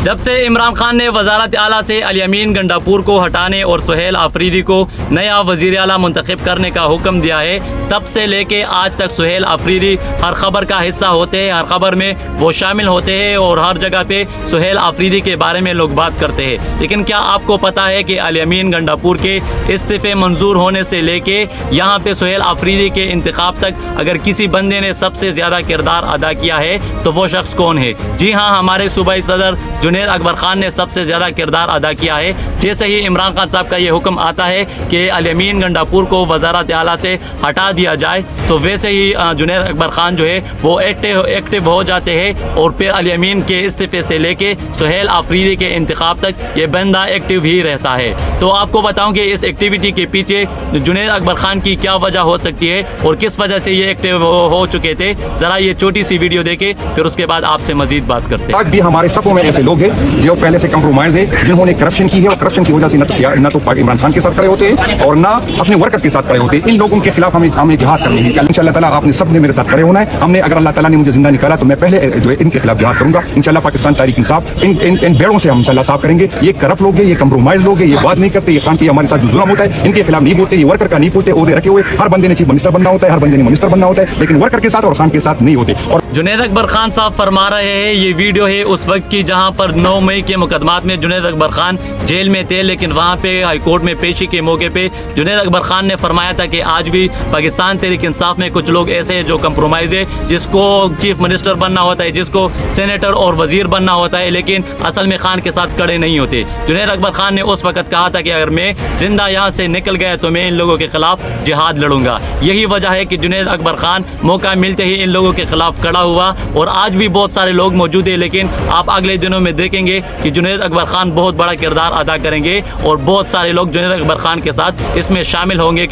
جب سے عمران خان نے وزارت اعلیٰ سے الیمین گنڈاپور کو ہٹانے اور سہیل آفریدی کو نیا وزیر اعلیٰ منتخب کرنے کا حکم دیا ہے، تب سے لے کے آج تک سہیل آفریدی ہر خبر کا حصہ ہوتے ہیں، ہر خبر میں وہ شامل ہوتے ہیں اور ہر جگہ پہ سہیل آفریدی کے بارے میں لوگ بات کرتے ہیں۔ لیکن کیا آپ کو پتا ہے کہ الیمین گنڈاپور کے استعفے منظور ہونے سے لے کے یہاں پہ سہیل آفریدی کے انتخاب تک اگر کسی بندے نے سب سے زیادہ کردار ادا کیا ہے تو وہ شخص کون ہے؟ جی ہاں، ہمارے صوبائی صدر جنید اکبر خان نے سب سے زیادہ کردار ادا کیا ہے۔ جیسے ہی عمران خان صاحب کا یہ حکم آتا ہے کہ الیمین گنڈاپور کو وزارت اعلیٰ سے ہٹا دیا جائے تو ویسے ہی جنید اکبر خان جو ہے وہ ایکٹیو ہو جاتے ہیں اور پھر الیمین کے استعفے سے لے کے سہیل آفریدی کے انتخاب تک یہ بندہ ایکٹیو ہی رہتا ہے۔ تو آپ کو بتاؤں کہ اس ایکٹیویٹی کے پیچھے جنید اکبر خان کی کیا وجہ ہو سکتی ہے اور کس وجہ سے یہ ایکٹیو ہو چکے تھے۔ ذرا یہ چھوٹی سی ویڈیو دیکھیں، پھر اس کے بعد آپ سے مزید بات کرتے ہیں۔ آج بھی ہمارے صفوں میں ایسے لوگ ہیں جو پہلے سے کمپرومائز ہیں، جنہوں نے کرپشن کی ہے اور کرپشن کی وجہ سے نہ تو عمران خان کے ساتھ کھڑے ہوتے ہیں اور نہ اپنے ورکر کے ساتھ کھڑے ہوتے ہیں۔ ان لوگوں کے خلاف ہمیں جہاد کرنی ہے۔ انشاءاللہ تعالیٰ آپ نے سب نے میرے ساتھ کھڑے ہونا ہے۔ ہم نے اگر اللہ تعالیٰ نے مجھے زندہ نکالا تو میں پہلے جو ہے ان کے خلاف جہاد کروں گا۔ انشاءاللہ پاکستان تحریک انصاف ان بیڑوں سے ہم انشاءاللہ صاف کریں گے۔ یہ کرپٹ لوگ ہیں، یہ کمپرومائز لوگ ہیں، یہ بات نہیں کرتے، یہ خان کی ہمارے ساتھ جو ظلم ہوتا ہے ان کے خلاف نہیں بولتے، یہ ورکر کا نہیں بولتے۔ عہدے رکھے ہوئے ہر بندے نے چیف منسٹر بننا ہوتا ہے، ہر بندے نے منسٹر بننا ہوتا ہے، لیکن ورکر کے ساتھ اور خان کے ساتھ نہیں ہوتے۔ اور جنید اکبر خان صاحب فرما رہے ہیں، یہ ویڈیو ہے اس وقت کی جہاں پر 9 مئی کے مقدمات میں جنید اکبر خان جیل میں تھے، لیکن وہاں پہ ہائی کورٹ میں پیشی کے موقع پہ جنید اکبر خان نے فرمایا تھا کہ آج بھی پاکستان تحریک انصاف میں کچھ لوگ ایسے ہیں جو کمپرومائز ہے، جس کو چیف منسٹر بننا ہوتا ہے، جس کو سینیٹر اور وزیر بننا ہوتا ہے، لیکن اصل میں خان کے ساتھ کڑے نہیں ہوتے۔ جنید اکبر خان نے اس وقت کہا تھا کہ اگر میں زندہ یہاں سے نکل گیا تو میں ان لوگوں کے خلاف جہاد لڑوں گا۔ یہی وجہ ہے کہ جنید اکبر خان موقع ملتے ہی ان لوگوں کے خلاف کھڑا ہوا، اور آج بھی بہت سارے لوگ موجود ہیں، لیکن آپ اگلے دنوں میں دیکھیں گے کہ جنید اکبر خان بہت بڑا کردار ادا کریں گے اور بہت سارے لوگ جنید اکبر خان کے ساتھ اس میں شامل ہوں گے کہ